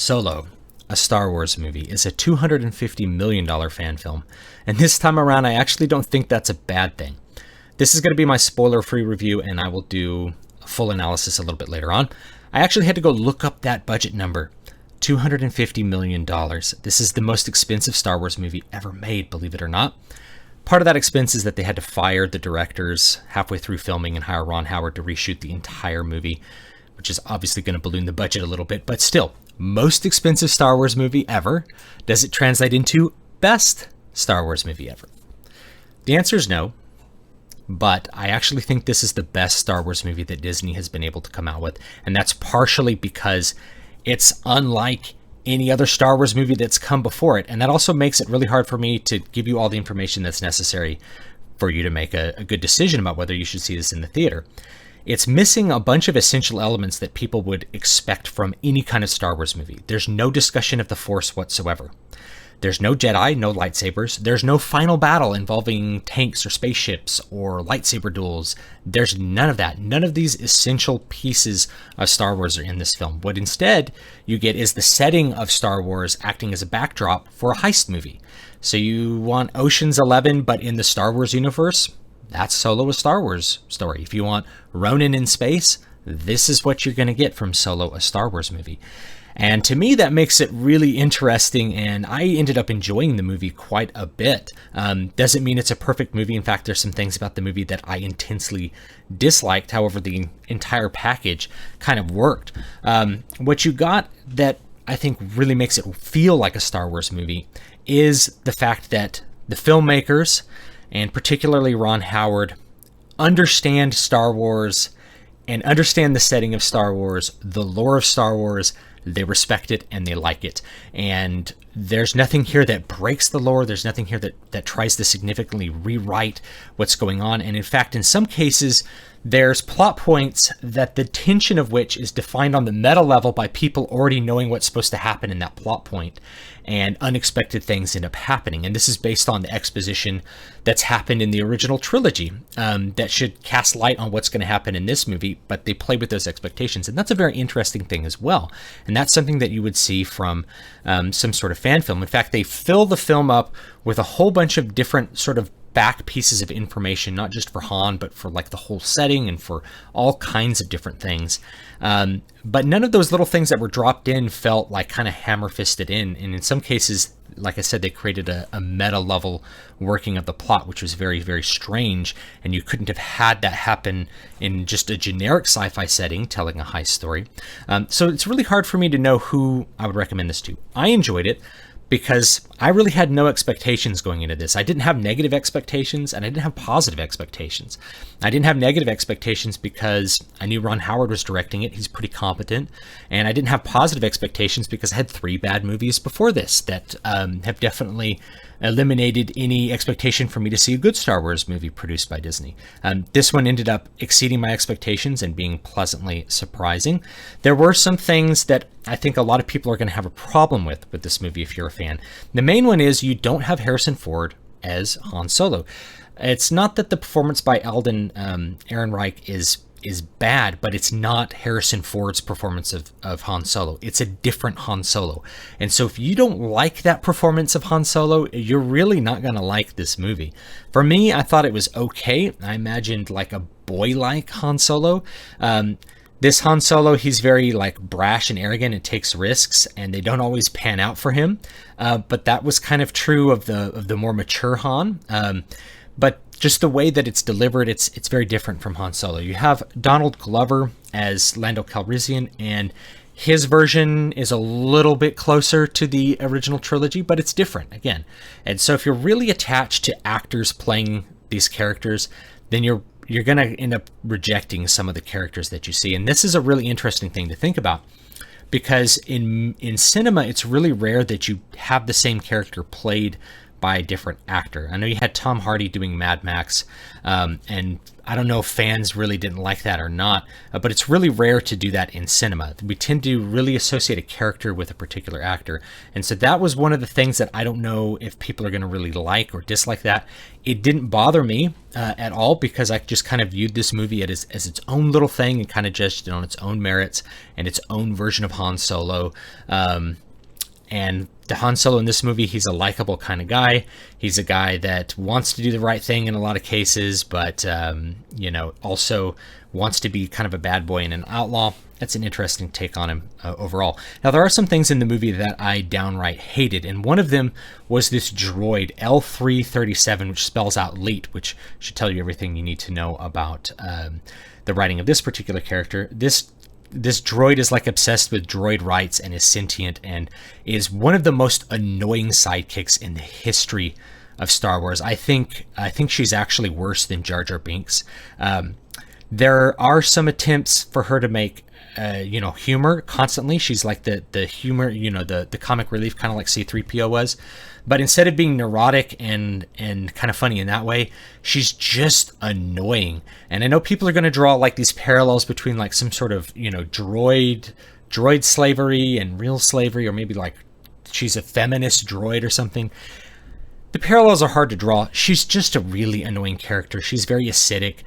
Solo, a Star Wars movie, is a $250 million fan film, and this time around I actually don't think that's a bad thing. This is going to be my spoiler-free review, and I will do a full analysis a little bit later on. I actually had to go look up that budget number. $250 million. This is the most expensive Star Wars movie ever made, believe it or not. Part of that expense is that they had to fire the directors halfway through filming and hire Ron Howard to reshoot the entire movie, which is obviously going to balloon the budget a little bit, but still, most expensive Star Wars movie ever. Does it translate into best Star Wars movie ever? The answer is no, but I actually think this is the best Star Wars movie that Disney has been able to come out with, and that's partially because it's unlike any other Star Wars movie that's come before it, and that also makes it really hard for me to give you all the information that's necessary for you to make a good decision about whether you should see this in the theater. It's missing a bunch of essential elements that people would expect from any kind of Star Wars movie. There's no discussion of the Force whatsoever. There's no Jedi, no lightsabers. There's no final battle involving tanks or spaceships or lightsaber duels. There's none of that. None of these essential pieces of Star Wars are in this film. What instead you get is the setting of Star Wars acting as a backdrop for a heist movie. So you want Ocean's 11, but in the Star Wars universe? That's Solo, a Star Wars story. If you want Ronin in space, this is what you're going to get from Solo, a Star Wars movie. And to me, that makes it really interesting, and I ended up enjoying the movie quite a bit. Doesn't mean it's a perfect movie. In fact, there's some things about the movie that I intensely disliked. However, the entire package kind of worked. What you got that I think really makes it feel like a Star Wars movie is the fact that the filmmakers, and particularly Ron Howard, understand Star Wars and understand the setting of Star Wars, the lore of Star Wars. They respect it and they like it. And there's nothing here that breaks the lore. There's nothing here that tries to significantly rewrite what's going on. And in fact, in some cases, there's plot points that the tension of which is defined on the meta level by people already knowing what's supposed to happen in that plot point, and unexpected things end up happening. And this is based on the exposition that's happened in the original trilogy that should cast light on what's going to happen in this movie, but they play with those expectations. And that's a very interesting thing as well. And that's something that you would see from some sort of fan film. In fact, they fill the film up with a whole bunch of different sort of back pieces of information, not just for Han, but for like the whole setting and for all kinds of different things. But none of those little things that were dropped in felt like kind of hammer-fisted in. And in some cases, like I said, they created a meta-level working of the plot, which was very, very strange. And you couldn't have had that happen in just a generic sci-fi setting telling a heist story. So it's really hard for me to know who I would recommend this to. I enjoyed it because I really had no expectations going into this. I didn't have negative expectations, and I didn't have positive expectations. I didn't have negative expectations because I knew Ron Howard was directing it. He's pretty competent. And I didn't have positive expectations because I had 3 bad movies before this that have definitely eliminated any expectation for me to see a good Star Wars movie produced by Disney. This one ended up exceeding my expectations and being pleasantly surprising. There were some things that I think a lot of people are going to have a problem with this movie if you're a fan. The main one is you don't have Harrison Ford as Han Solo. It's not that the performance by Alden Ehrenreich is bad, but it's not Harrison Ford's performance of Han Solo. It's a different Han Solo. And so if you don't like that performance of Han Solo, you're really not going to like this movie. For me, I thought it was okay. I imagined like a boy-like Han Solo. This Han Solo, he's very like brash and arrogant and takes risks, and they don't always pan out for him. But that was kind of true of the more mature Han. But just the way that it's delivered, it's very different from Han Solo. You have Donald Glover as Lando Calrissian, and his version is a little bit closer to the original trilogy, but it's different again. And so if you're really attached to actors playing these characters, then you're going to end up rejecting some of the characters that you see. And this is a really interesting thing to think about, because in cinema, it's really rare that you have the same character played by a different actor. I know you had Tom Hardy doing Mad Max, and I don't know if fans really didn't like that or not, but it's really rare to do that in cinema. We tend to really associate a character with a particular actor, and so that was one of the things that I don't know if people are going to really like or dislike that. It didn't bother me at all, because I just kind of viewed this movie as its own little thing and kind of judged it on its own merits and its own version of Han Solo. And the Han Solo in this movie, he's a likable kind of guy. He's a guy that wants to do the right thing in a lot of cases, but, also wants to be kind of a bad boy and an outlaw. That's an interesting take on him overall. Now, there are some things in the movie that I downright hated, and one of them was this droid, L337, which spells out LEET, which should tell you everything you need to know about the writing of this particular character. This droid is like obsessed with droid rights and is sentient and is one of the most annoying sidekicks in the history of Star Wars. I think she's actually worse than Jar Jar Binks. There are some attempts for her to make humor constantly. She's like the humor, the comic relief, kind of like C-3PO was. But instead of being neurotic and kind of funny in that way, she's just annoying. And I know people are going to draw like these parallels between like some sort of, droid slavery and real slavery, or maybe like she's a feminist droid or something. The parallels are hard to draw. She's just a really annoying character. She's very acidic.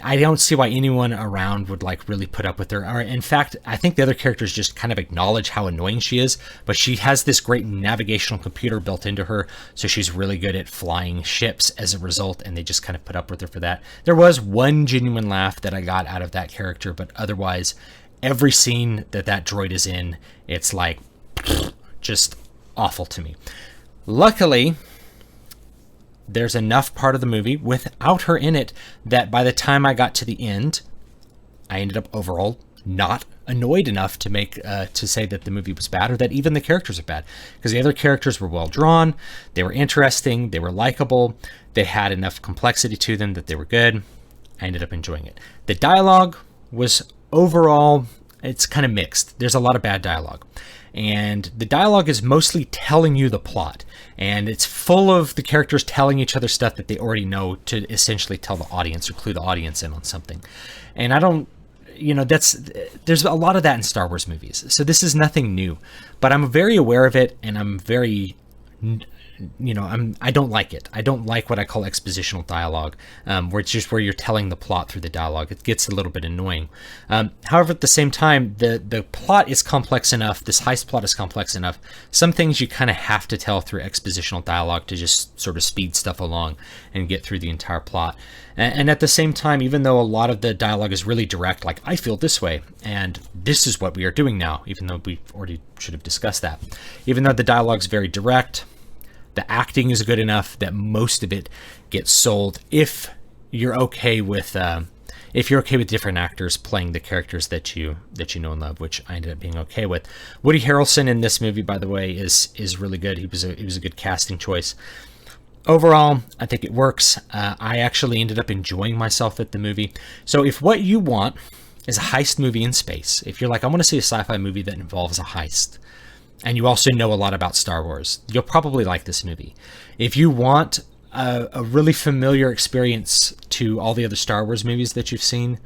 I don't see why anyone around would like really put up with her. Or in fact, I think the other characters just kind of acknowledge how annoying she is, but she has this great navigational computer built into her, so she's really good at flying ships as a result, and they just kind of put up with her for that. There was one genuine laugh that I got out of that character, but otherwise, every scene that droid is in, it's like just awful to me. Luckily, there's enough part of the movie without her in it that by the time I got to the end, I ended up overall not annoyed enough to make to say that the movie was bad or that even the characters are bad, because the other characters were well drawn, they were interesting, they were likable, they had enough complexity to them that they were good. I ended up enjoying it. The dialogue was overall, it's kind of mixed. There's a lot of bad dialogue. And the dialogue is mostly telling you the plot, and it's full of the characters telling each other stuff that they already know to essentially tell the audience or clue the audience in on something. And I don't, there's a lot of that in Star Wars movies, so this is nothing new, but I'm very aware of it, and I'm very, I don't like it. I don't like what I call expositional dialogue, where it's just where you're telling the plot through the dialogue. It gets a little bit annoying. However, at the same time, the plot is complex enough. This heist plot is complex enough. Some things you kind of have to tell through expositional dialogue to just sort of speed stuff along and get through the entire plot. And at the same time, even though a lot of the dialogue is really direct, like, I feel this way, and this is what we are doing now, even though we already should have discussed that. Even though the dialogue's very direct, the acting is good enough that most of it gets sold if you're okay with different actors playing the characters that you know and love, which I ended up being okay with. Woody Harrelson in this movie, by the way, is really good. He was a good casting choice. Overall, I think it works. I actually ended up enjoying myself at the movie. So if what you want is a heist movie in space, if you're like, I want to see a sci-fi movie that involves a heist, and you also know a lot about Star Wars, you'll probably like this movie. If you want a really familiar experience to all the other Star Wars movies that you've seen,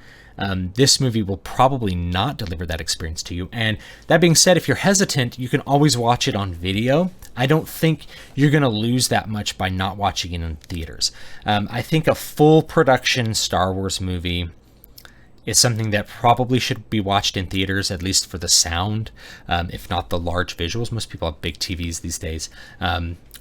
this movie will probably not deliver that experience to you. And that being said, if you're hesitant, you can always watch it on video. I don't think you're going to lose that much by not watching it in theaters. I think a full production Star Wars movie is something that probably should be watched in theaters, at least for the sound, if not the large visuals. Most people have big TVs these days.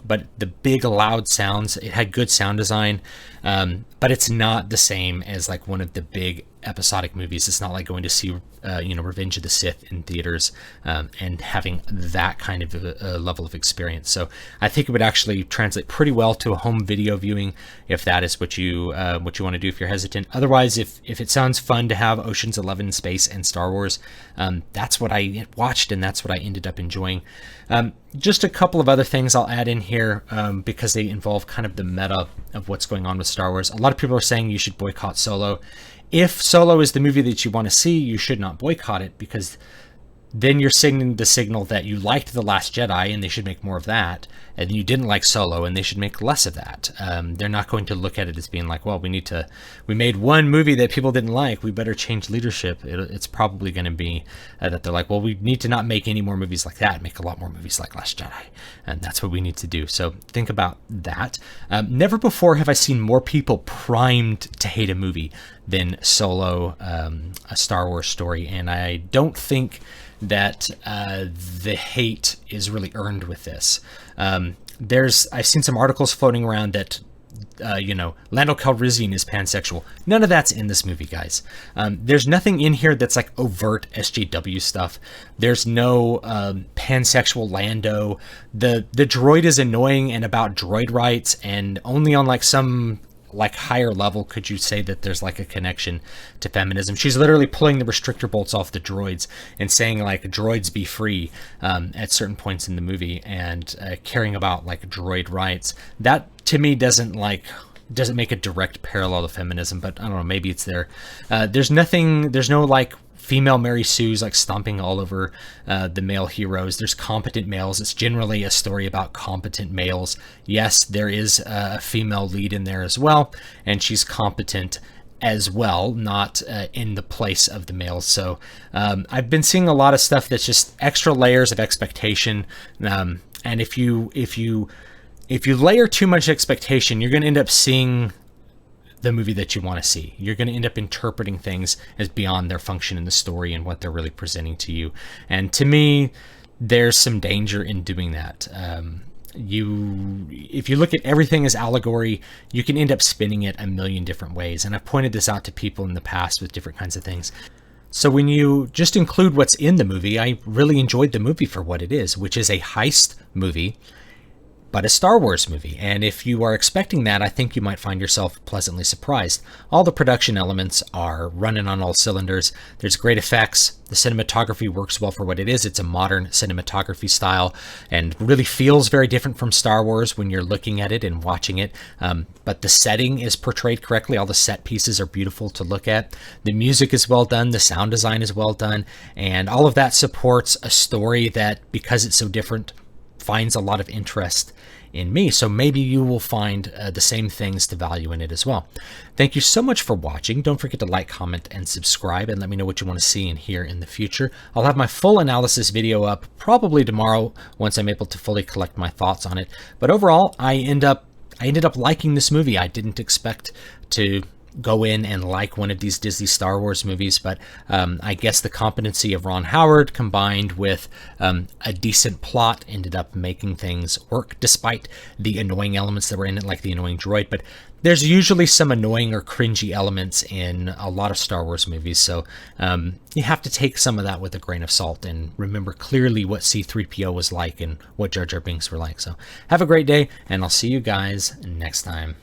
But the big loud sounds, it had good sound design, but it's not the same as like one of the big episodic movies. It's not like going to see Revenge of the Sith in theaters and having that kind of a level of experience. So I think it would actually translate pretty well to a home video viewing if that is what you want to do if you're hesitant. Otherwise, if it sounds fun to have Ocean's 11 space and Star Wars, that's what I watched and that's what I ended up enjoying. Just a couple of other things I'll add in here because they involve kind of the meta of what's going on with Star Wars. A lot of people are saying you should boycott Solo. If Solo is the movie that you want to see, you should not boycott it, because then you're sending the signal that you liked The Last Jedi and they should make more of that, and you didn't like Solo and they should make less of that. They're not going to look at it as being like, well, we made one movie that people didn't like, we better change leadership. It's probably going to be that they're like, well, we need to not make any more movies like that, make a lot more movies like Last Jedi, and that's what we need to do. So think about that. Never before have I seen more people primed to hate a movie than Solo, a Star Wars story, and I don't think that the hate is really earned with this. I've seen some articles floating around that Lando Calrissian is pansexual. None of that's in this movie, guys. There's nothing in here that's like overt SJW stuff. There's no pansexual Lando. The droid is annoying and about droid rights, and only on like some like higher level could you say that there's like a connection to feminism. She's literally pulling the restrictor bolts off the droids and saying like droids be free at certain points in the movie, and caring about like droid rights. That to me doesn't make a direct parallel to feminism, but I don't know, maybe it's there. There's no like female Mary Sue's like stomping all over the male heroes. There's competent males. It's generally a story about competent males. Yes, there is a female lead in there as well, and she's competent as well, not in the place of the males. So I've been seeing a lot of stuff that's just extra layers of expectation, and if you layer too much expectation, you're going to end up seeing the movie that you want to see. You're going to end up interpreting things as beyond their function in the story and what they're really presenting to you. And to me, there's some danger in doing that. If you look at everything as allegory, you can end up spinning it a million different ways. And I've pointed this out to people in the past with different kinds of things. So when you just include what's in the movie, I really enjoyed the movie for what it is, which is a heist movie, but a Star Wars movie. And if you are expecting that, I think you might find yourself pleasantly surprised. All the production elements are running on all cylinders. There's great effects. The cinematography works well for what it is. It's a modern cinematography style and really feels very different from Star Wars when you're looking at it and watching it. But the setting is portrayed correctly. All the set pieces are beautiful to look at. The music is well done. The sound design is well done. And all of that supports a story that, because it's so different, finds a lot of interest in me. So maybe you will find the same things to value in it as well. Thank you so much for watching. Don't forget to like, comment, and subscribe, and let me know what you want to see and hear in the future. I'll have my full analysis video up probably tomorrow once I'm able to fully collect my thoughts on it. But overall, I ended up liking this movie. I didn't expect to go in and like one of these Disney Star Wars movies, but I guess the competency of Ron Howard combined with a decent plot ended up making things work, despite the annoying elements that were in it, like the annoying droid. But there's usually some annoying or cringy elements in a lot of Star Wars movies, so you have to take some of that with a grain of salt and remember clearly what C-3PO was like and what Jar Jar Binks were like. So have a great day, and I'll see you guys next time.